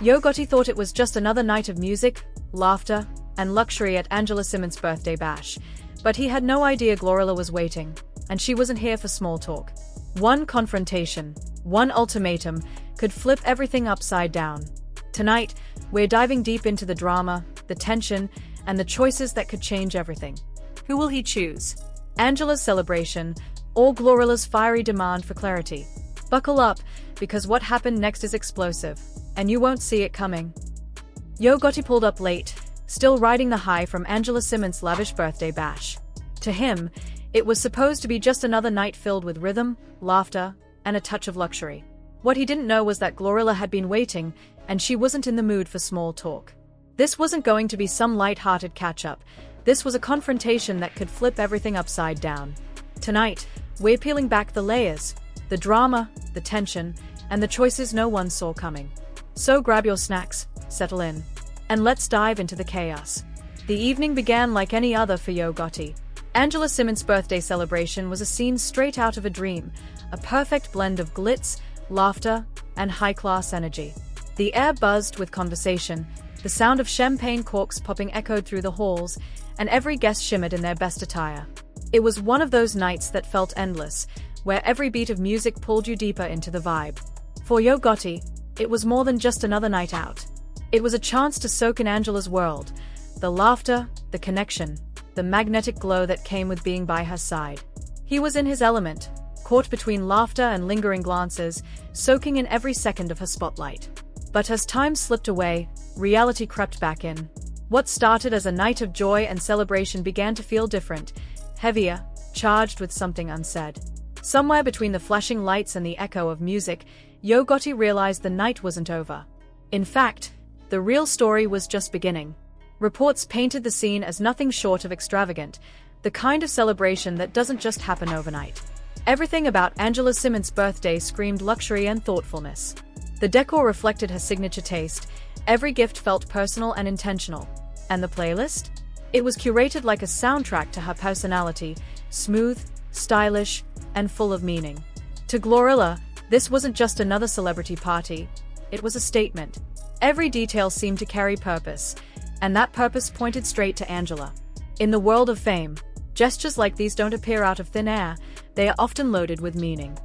Yo Gotti thought it was just another night of music, laughter, and luxury at Angela Simmons' birthday bash, but he had no idea GloRilla was waiting, and she wasn't here for small talk. One confrontation, one ultimatum, could flip everything upside down. Tonight, we're diving deep into the drama, the tension, and the choices that could change everything. Who will he choose? Angela's celebration, or GloRilla's fiery demand for clarity? Buckle up, because what happened next is explosive, and you won't see it coming. Yo Gotti pulled up late, still riding the high from Angela Simmons' lavish birthday bash. To him, it was supposed to be just another night filled with rhythm, laughter, and a touch of luxury. What he didn't know was that GloRilla had been waiting, and she wasn't in the mood for small talk. This wasn't going to be some light-hearted catch-up. This was a confrontation that could flip everything upside down. Tonight, we're peeling back the layers, the drama, the tension, and the choices no one saw coming. So grab your snacks, settle in, and let's dive into the chaos. The evening began like any other for Yo Gotti. Angela Simmons' birthday celebration was a scene straight out of a dream, a perfect blend of glitz, laughter, and high-class energy. The air buzzed with conversation, the sound of champagne corks popping echoed through the halls, and every guest shimmered in their best attire. It was one of those nights that felt endless, where every beat of music pulled you deeper into the vibe. For Yo Gotti, it was more than just another night out. It was a chance to soak in Angela's world, the laughter, the connection, the magnetic glow that came with being by her side. He was in his element, caught between laughter and lingering glances, soaking in every second of her spotlight. But as time slipped away, reality crept back in. What started as a night of joy and celebration began to feel different, heavier, charged with something unsaid. Somewhere between the flashing lights and the echo of music, Yo Gotti realized the night wasn't over. In fact, the real story was just beginning. Reports painted the scene as nothing short of extravagant, the kind of celebration that doesn't just happen overnight. Everything about Angela Simmons' birthday screamed luxury and thoughtfulness. The decor reflected her signature taste, every gift felt personal and intentional. And the playlist? It was curated like a soundtrack to her personality, smooth, stylish, and full of meaning. To GloRilla, this wasn't just another celebrity party, it was a statement. Every detail seemed to carry purpose, and that purpose pointed straight to Angela. In the world of fame, gestures like these don't appear out of thin air, they are often loaded with meaning.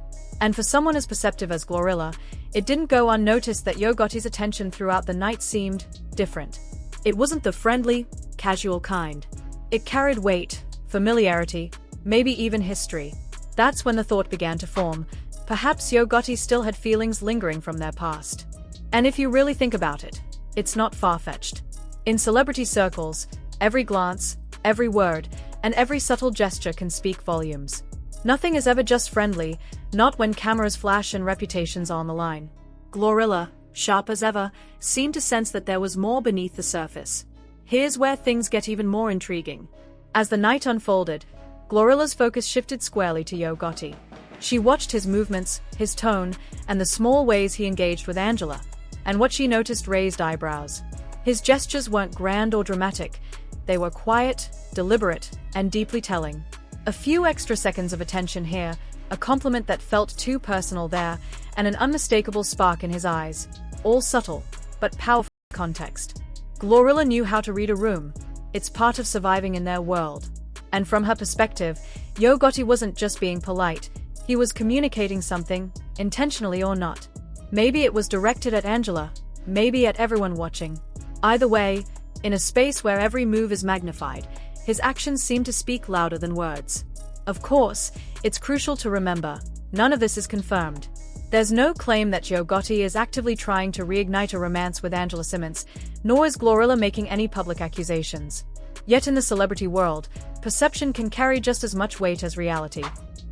And for someone as perceptive as GloRilla, it didn't go unnoticed that Yo Gotti's attention throughout the night seemed different. It wasn't the friendly, casual kind. It carried weight, familiarity, maybe even history. That's when the thought began to form. Perhaps Yo Gotti still had feelings lingering from their past. And if you really think about it, it's not far-fetched. In celebrity circles, every glance, every word, and every subtle gesture can speak volumes. Nothing is ever just friendly, not when cameras flash and reputations are on the line. GloRilla, sharp as ever, seemed to sense that there was more beneath the surface. Here's where things get even more intriguing. As the night unfolded, GloRilla's focus shifted squarely to Yo Gotti. She watched his movements, his tone, and the small ways he engaged with Angela, and what she noticed raised eyebrows. His gestures weren't grand or dramatic, they were quiet, deliberate, and deeply telling. A few extra seconds of attention here, a compliment that felt too personal there, and an unmistakable spark in his eyes. All subtle, but powerful context. GloRilla knew how to read a room. It's part of surviving in their world. And from her perspective, Yo Gotti wasn't just being polite, he was communicating something, intentionally or not. Maybe it was directed at Angela, maybe at everyone watching. Either way, in a space where every move is magnified, his actions seem to speak louder than words. Of course, it's crucial to remember, none of this is confirmed. There's no claim that Yo Gotti is actively trying to reignite a romance with Angela Simmons, nor is GloRilla making any public accusations. Yet in the celebrity world, perception can carry just as much weight as reality.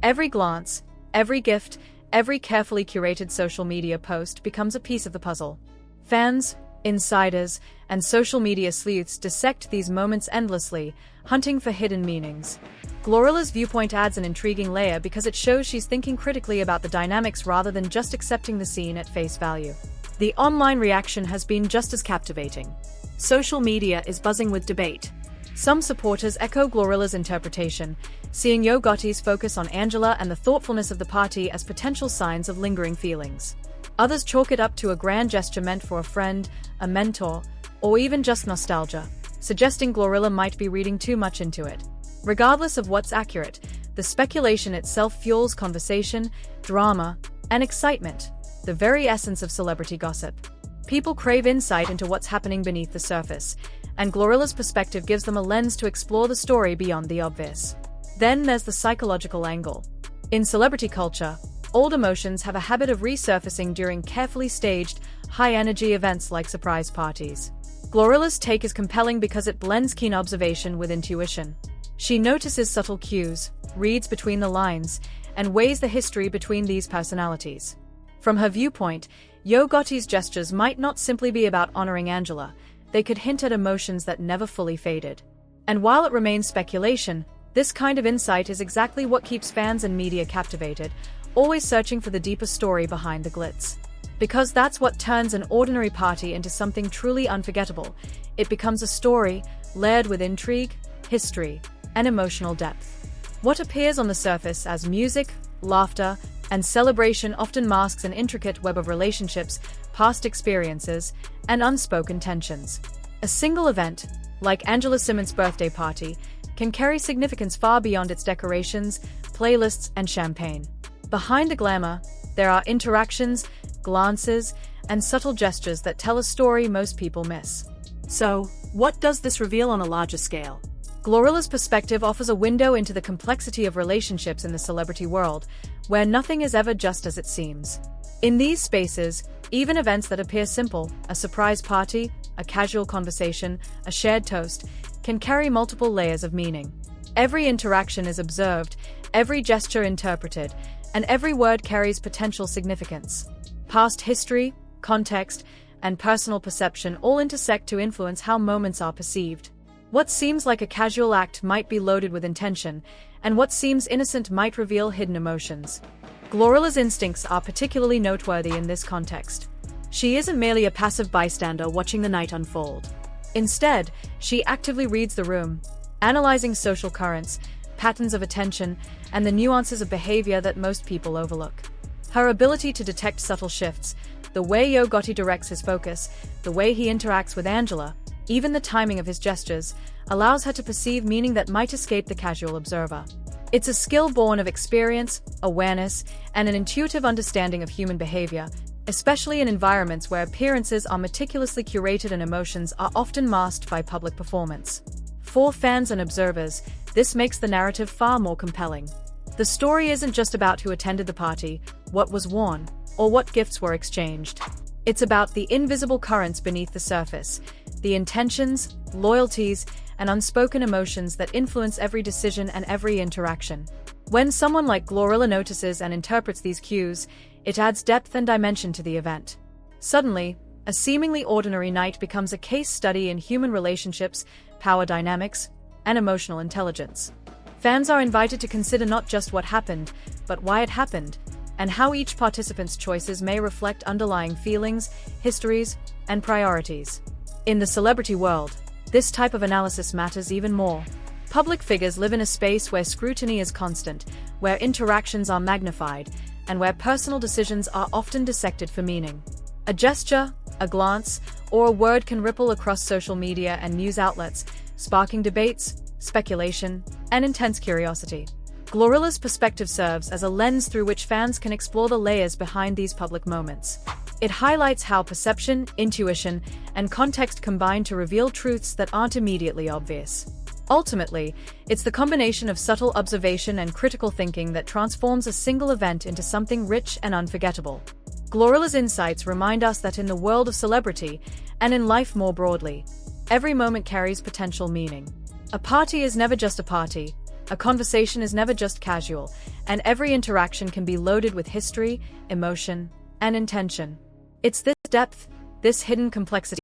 Every glance, every gift, every carefully curated social media post becomes a piece of the puzzle. Fans, insiders, and social media sleuths dissect these moments endlessly, hunting for hidden meanings. GloRilla's viewpoint adds an intriguing layer because it shows she's thinking critically about the dynamics rather than just accepting the scene at face value. The online reaction has been just as captivating. Social media is buzzing with debate. Some supporters echo GloRilla's interpretation, seeing Yo Gotti's focus on Angela and the thoughtfulness of the party as potential signs of lingering feelings. Others chalk it up to a grand gesture meant for a friend, a mentor, or even just nostalgia, suggesting GloRilla might be reading too much into it. Regardless of what's accurate, the speculation itself fuels conversation, drama, and excitement, the very essence of celebrity gossip. People crave insight into what's happening beneath the surface, and GloRilla's perspective gives them a lens to explore the story beyond the obvious. Then there's the psychological angle. In celebrity culture, old emotions have a habit of resurfacing during carefully staged, high-energy events like surprise parties. GloRilla's take is compelling because it blends keen observation with intuition. She notices subtle cues, reads between the lines, and weighs the history between these personalities. From her viewpoint, Yo Gotti's gestures might not simply be about honoring Angela, they could hint at emotions that never fully faded. And while it remains speculation, this kind of insight is exactly what keeps fans and media captivated, always searching for the deeper story behind the glitz. Because that's what turns an ordinary party into something truly unforgettable. It becomes a story, layered with intrigue, history, and emotional depth. What appears on the surface as music, laughter, and celebration often masks an intricate web of relationships, past experiences, and unspoken tensions. A single event, like Angela Simmons' birthday party, can carry significance far beyond its decorations, playlists, and champagne. Behind the glamour, there are interactions, glances, and subtle gestures that tell a story most people miss. So, what does this reveal on a larger scale? GloRilla's perspective offers a window into the complexity of relationships in the celebrity world, where nothing is ever just as it seems. In these spaces, even events that appear simple, a surprise party, a casual conversation, a shared toast, can carry multiple layers of meaning. Every interaction is observed, every gesture interpreted, and every word carries potential significance. Past history, context, and personal perception all intersect to influence how moments are perceived. What seems like a casual act might be loaded with intention, and what seems innocent might reveal hidden emotions. GloRilla's instincts are particularly noteworthy in this context. She isn't merely a passive bystander watching the night unfold. Instead, she actively reads the room, analyzing social currents, patterns of attention, and the nuances of behavior that most people overlook. Her ability to detect subtle shifts, the way Yo Gotti directs his focus, the way he interacts with Angela, even the timing of his gestures, allows her to perceive meaning that might escape the casual observer. It's a skill born of experience, awareness, and an intuitive understanding of human behavior, especially in environments where appearances are meticulously curated and emotions are often masked by public performance. For fans and observers, this makes the narrative far more compelling. The story isn't just about who attended the party, what was worn, or what gifts were exchanged. It's about the invisible currents beneath the surface, the intentions, loyalties, and unspoken emotions that influence every decision and every interaction. When someone like GloRilla notices and interprets these cues, it adds depth and dimension to the event. Suddenly, a seemingly ordinary night becomes a case study in human relationships, power dynamics, and emotional intelligence. Fans are invited to consider not just what happened, but why it happened, and how each participant's choices may reflect underlying feelings, histories, and priorities. In the celebrity world, this type of analysis matters even more. Public figures live in a space where scrutiny is constant, where interactions are magnified, and where personal decisions are often dissected for meaning. A gesture, a glance, or a word can ripple across social media and news outlets, sparking debates, speculation, and intense curiosity. GloRilla's perspective serves as a lens through which fans can explore the layers behind these public moments. It highlights how perception, intuition, and context combine to reveal truths that aren't immediately obvious. Ultimately, it's the combination of subtle observation and critical thinking that transforms a single event into something rich and unforgettable. GloRilla's insights remind us that in the world of celebrity, and in life more broadly, every moment carries potential meaning. A party is never just a party, a conversation is never just casual, and every interaction can be loaded with history, emotion, and intention. It's this depth, this hidden complexity,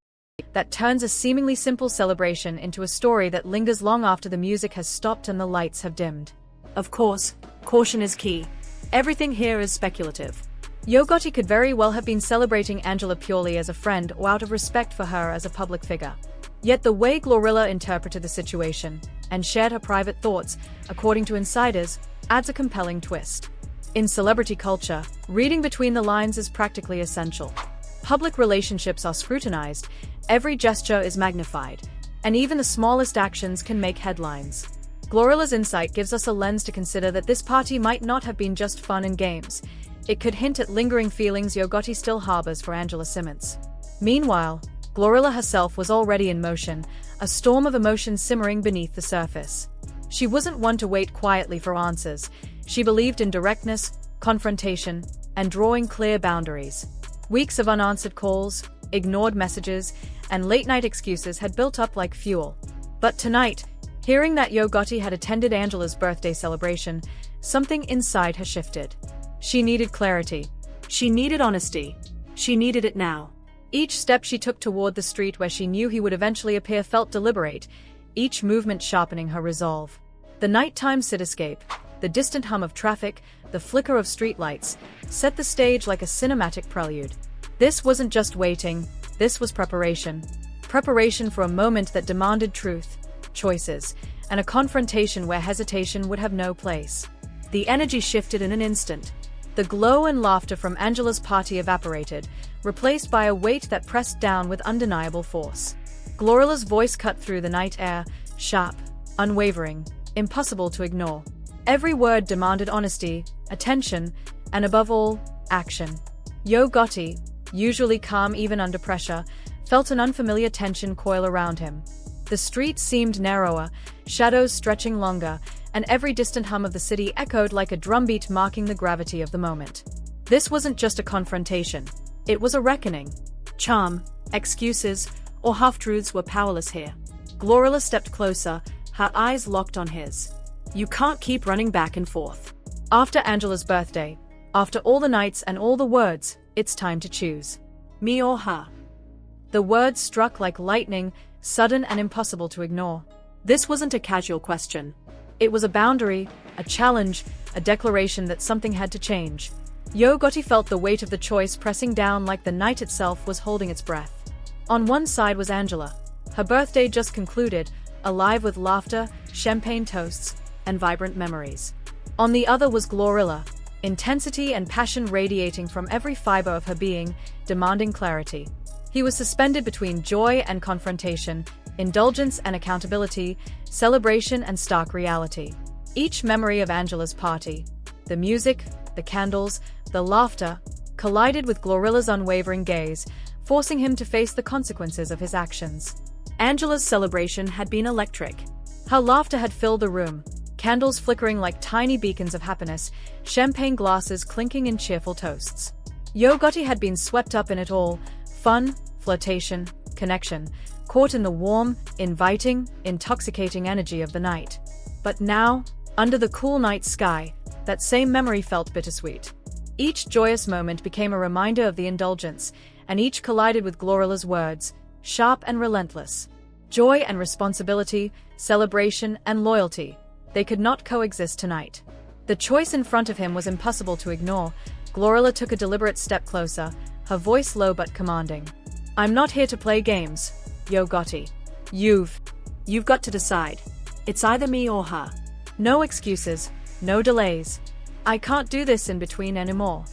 that turns a seemingly simple celebration into a story that lingers long after the music has stopped and the lights have dimmed. Of course, caution is key. Everything here is speculative. Yo Gotti could very well have been celebrating Angela purely as a friend or out of respect for her as a public figure. Yet the way GloRilla interpreted the situation, and shared her private thoughts, according to insiders, adds a compelling twist. In celebrity culture, reading between the lines is practically essential. Public relationships are scrutinized, every gesture is magnified, and even the smallest actions can make headlines. GloRilla's insight gives us a lens to consider that this party might not have been just fun and games. It could hint at lingering feelings Yo Gotti still harbors for Angela Simmons. Meanwhile, GloRilla herself was already in motion, a storm of emotion simmering beneath the surface. She wasn't one to wait quietly for answers. She believed in directness, confrontation, and drawing clear boundaries. Weeks of unanswered calls, ignored messages, and late-night excuses had built up like fuel. But tonight, hearing that Yo Gotti had attended Angela's birthday celebration, something inside her shifted. She needed clarity. She needed honesty. She needed it now. Each step she took toward the street where she knew he would eventually appear felt deliberate, each movement sharpening her resolve. The nighttime cityscape, the distant hum of traffic, the flicker of streetlights, set the stage like a cinematic prelude. This wasn't just waiting, this was preparation. Preparation for a moment that demanded truth, choices, and a confrontation where hesitation would have no place. The energy shifted in an instant. The glow and laughter from Angela's party evaporated, replaced by a weight that pressed down with undeniable force. GloRilla's voice cut through the night air, sharp, unwavering, impossible to ignore. Every word demanded honesty, attention, and above all, action. Yo Gotti, usually calm even under pressure, felt an unfamiliar tension coil around him. The streets seemed narrower, shadows stretching longer, and every distant hum of the city echoed like a drumbeat marking the gravity of the moment. This wasn't just a confrontation. It was a reckoning. Charm, excuses, or half-truths were powerless here. GloRilla stepped closer, her eyes locked on his. You can't keep running back and forth. After Angela's birthday, after all the nights and all the words, it's time to choose. Me or her. The words struck like lightning, sudden and impossible to ignore. This wasn't a casual question. It was a boundary, a challenge, a declaration that something had to change. Yo Gotti felt the weight of the choice pressing down like the night itself was holding its breath. On one side was Angela. Her birthday just concluded, alive with laughter, champagne toasts, and vibrant memories. On the other was GloRilla, intensity and passion radiating from every fiber of her being, demanding clarity. He was suspended between joy and confrontation, indulgence and accountability, celebration and stark reality. Each memory of Angela's party, the music, the candles, the laughter, collided with GloRilla's unwavering gaze, forcing him to face the consequences of his actions. Angela's celebration had been electric. Her laughter had filled the room, candles flickering like tiny beacons of happiness, champagne glasses clinking in cheerful toasts. Yo Gotti had been swept up in it all, fun, flirtation, connection, caught in the warm, inviting, intoxicating energy of the night. But now, under the cool night sky, that same memory felt bittersweet. Each joyous moment became a reminder of the indulgence, and each collided with GloRilla's words, sharp and relentless. Joy and responsibility, celebration and loyalty. They could not coexist tonight. The choice in front of him was impossible to ignore. GloRilla took a deliberate step closer, her voice low but commanding. I'm not here to play games, Yo Gotti. You've got to decide. It's either me or her. No excuses, no delays. I can't do this in between anymore.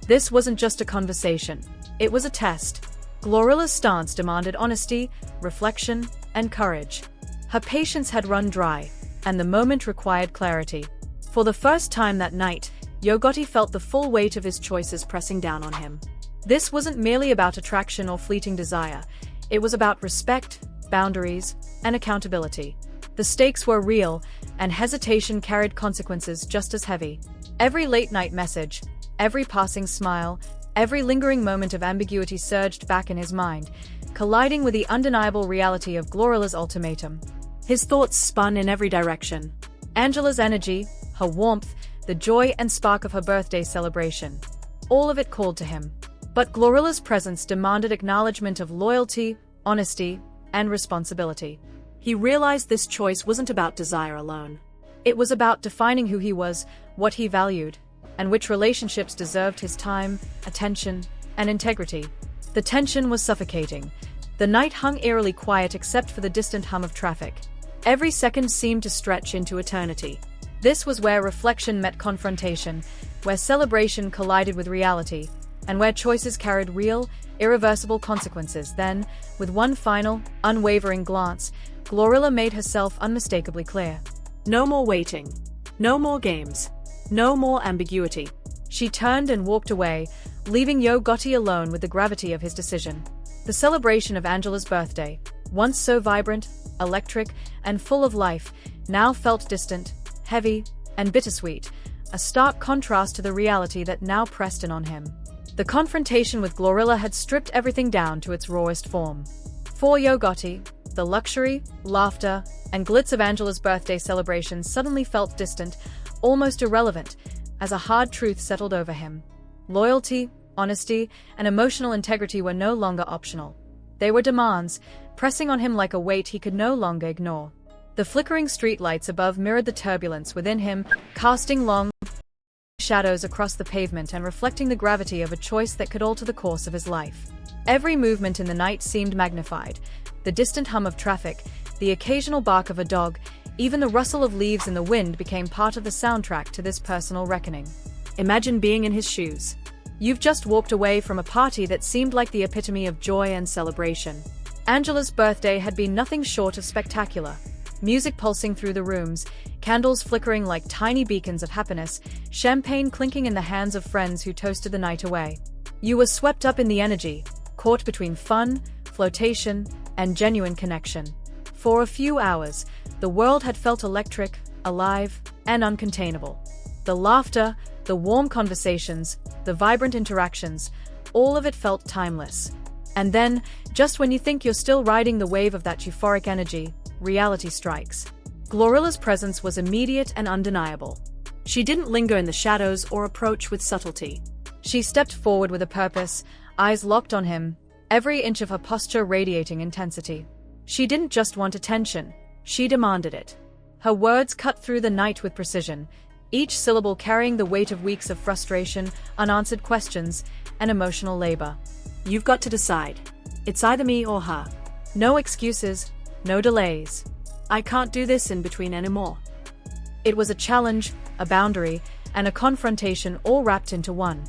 This wasn't just a conversation. It was a test. GloRilla's stance demanded honesty, reflection, and courage. Her patience had run dry, and the moment required clarity. For the first time that night, Yo Gotti felt the full weight of his choices pressing down on him. This wasn't merely about attraction or fleeting desire. It was about respect, boundaries, and accountability. The stakes were real, and hesitation carried consequences just as heavy. Every late-night message, every passing smile, every lingering moment of ambiguity surged back in his mind, colliding with the undeniable reality of GloRilla's ultimatum. His thoughts spun in every direction. Angela's energy, her warmth, the joy and spark of her birthday celebration. All of it called to him. But GloRilla's presence demanded acknowledgement of loyalty, honesty, and responsibility. He realized this choice wasn't about desire alone. It was about defining who he was, what he valued, and which relationships deserved his time, attention, and integrity. The tension was suffocating. The night hung eerily quiet except for the distant hum of traffic. Every second seemed to stretch into eternity. This was where reflection met confrontation, where celebration collided with reality, and where choices carried real, irreversible consequences. Then, with one final, unwavering glance, GloRilla made herself unmistakably clear. No more waiting. No more games. No more ambiguity. She turned and walked away, leaving Yo Gotti alone with the gravity of his decision. The celebration of Angela's birthday, once so vibrant, electric, and full of life, now felt distant, heavy, and bittersweet, a stark contrast to the reality that now pressed in on him. The confrontation with GloRilla had stripped everything down to its rawest form. For Yo Gotti, the luxury, laughter, and glitz of Angela's birthday celebration suddenly felt distant, almost irrelevant, as a hard truth settled over him. Loyalty, honesty, and emotional integrity were no longer optional. They were demands, pressing on him like a weight he could no longer ignore. The flickering streetlights above mirrored the turbulence within him, casting long shadows across the pavement and reflecting the gravity of a choice that could alter the course of his life. Every movement in the night seemed magnified. The distant hum of traffic, the occasional bark of a dog, even the rustle of leaves in the wind became part of the soundtrack to this personal reckoning. Imagine being in his shoes. You've just walked away from a party that seemed like the epitome of joy and celebration. Angela's birthday had been nothing short of spectacular. Music pulsing through the rooms, candles flickering like tiny beacons of happiness, champagne clinking in the hands of friends who toasted the night away. You were swept up in the energy, caught between fun, flotation, and genuine connection. For a few hours, the world had felt electric, alive, and uncontainable. The laughter, the warm conversations, the vibrant interactions, all of it felt timeless. And then, just when you think you're still riding the wave of that euphoric energy, reality strikes. GloRilla's presence was immediate and undeniable. She didn't linger in the shadows or approach with subtlety. She stepped forward with a purpose, eyes locked on him, every inch of her posture radiating intensity. She didn't just want attention, she demanded it. Her words cut through the night with precision, each syllable carrying the weight of weeks of frustration, unanswered questions, and emotional labor. You've got to decide. It's either me or her. No excuses, no delays. I can't do this in between anymore. It was a challenge, a boundary, and a confrontation all wrapped into one.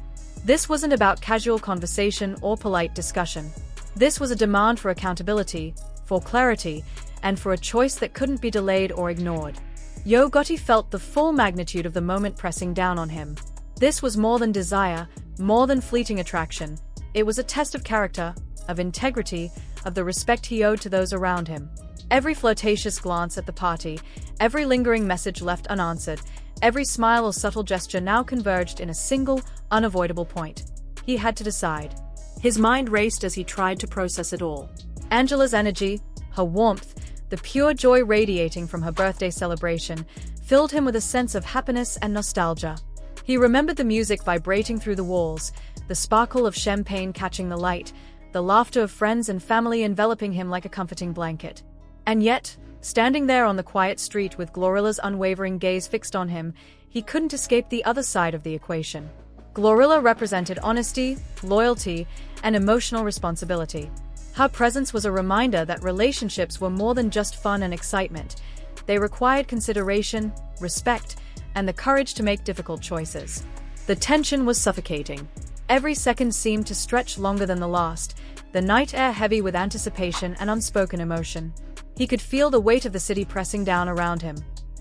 This wasn't about casual conversation or polite discussion. This was a demand for accountability, for clarity, and for a choice that couldn't be delayed or ignored. Yo Gotti felt the full magnitude of the moment pressing down on him. This was more than desire, more than fleeting attraction. It was a test of character, of integrity, of the respect he owed to those around him. Every flirtatious glance at the party, every lingering message left unanswered, every smile or subtle gesture now converged in a single, unavoidable point. He had to decide. His mind raced as he tried to process it all. Angela's energy, her warmth, the pure joy radiating from her birthday celebration, filled him with a sense of happiness and nostalgia. He remembered the music vibrating through the walls, the sparkle of champagne catching the light, the laughter of friends and family enveloping him like a comforting blanket. And yet, standing there on the quiet street with GloRilla's unwavering gaze fixed on him, he couldn't escape the other side of the equation. GloRilla represented honesty, loyalty, and emotional responsibility. Her presence was a reminder that relationships were more than just fun and excitement. They required consideration, respect, and the courage to make difficult choices. The tension was suffocating. Every second seemed to stretch longer than the last, the night air heavy with anticipation and unspoken emotion. He could feel the weight of the city pressing down around him.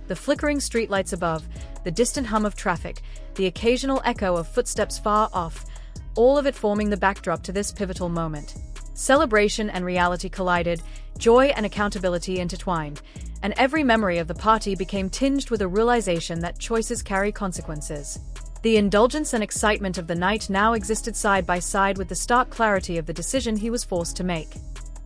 The flickering streetlights above, the distant hum of traffic, the occasional echo of footsteps far off, all of it forming the backdrop to this pivotal moment. Celebration and reality collided, joy and accountability intertwined, and every memory of the party became tinged with a realization that choices carry consequences. The indulgence and excitement of the night now existed side by side with the stark clarity of the decision he was forced to make.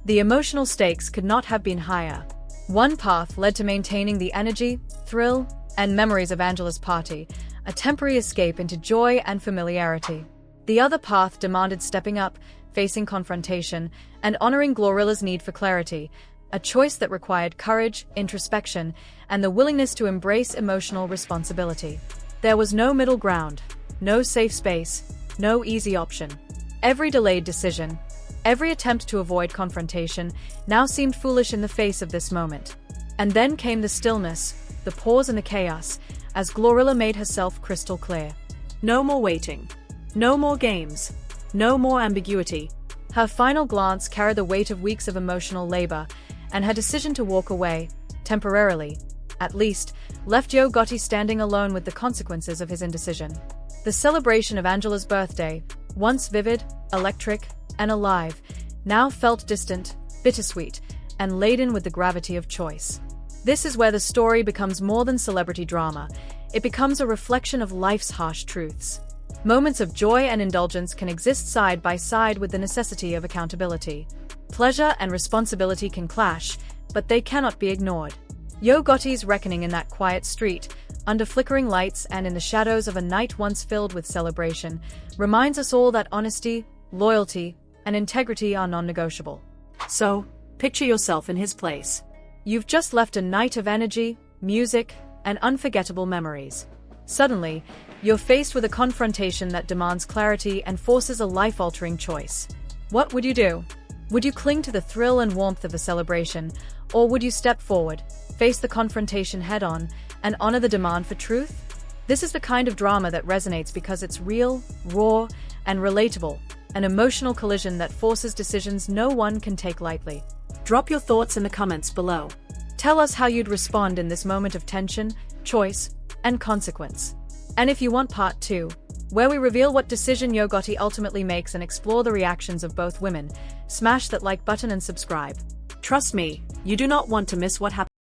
The emotional stakes could not have been higher. One path led to maintaining the energy, thrill, and memories of Angela's party, a temporary escape into joy and familiarity. The other path demanded stepping up, facing confrontation, and honoring GloRilla's need for clarity, a choice that required courage, introspection, and the willingness to embrace emotional responsibility. There was no middle ground, no safe space, no easy option. Every delayed decision, every attempt to avoid confrontation, now seemed foolish in the face of this moment. And then came the stillness, the pause and the chaos, as GloRilla made herself crystal clear. No more waiting. No more games. No more ambiguity. Her final glance carried the weight of weeks of emotional labor, and her decision to walk away, temporarily, at least, left Yo Gotti standing alone with the consequences of his indecision. The celebration of Angela's birthday, once vivid, electric, and alive, now felt distant, bittersweet, and laden with the gravity of choice. This is where the story becomes more than celebrity drama. It becomes a reflection of life's harsh truths. Moments of joy and indulgence can exist side by side with the necessity of accountability. Pleasure and responsibility can clash, but they cannot be ignored. Yo Gotti's reckoning in that quiet street, under flickering lights and in the shadows of a night once filled with celebration, reminds us all that honesty, loyalty, and integrity are non-negotiable. So, picture yourself in his place. You've just left a night of energy, music, and unforgettable memories. Suddenly, you're faced with a confrontation that demands clarity and forces a life-altering choice. What would you do? Would you cling to the thrill and warmth of the celebration, or would you step forward, face the confrontation head-on, and honor the demand for truth? This is the kind of drama that resonates because it's real, raw, and relatable, an emotional collision that forces decisions no one can take lightly. Drop your thoughts in the comments below. Tell us how you'd respond in this moment of tension, choice, and consequence. And if you want part 2, where we reveal what decision Yo Gotti ultimately makes and explore the reactions of both women, smash that like button and subscribe. Trust me, you do not want to miss what happens.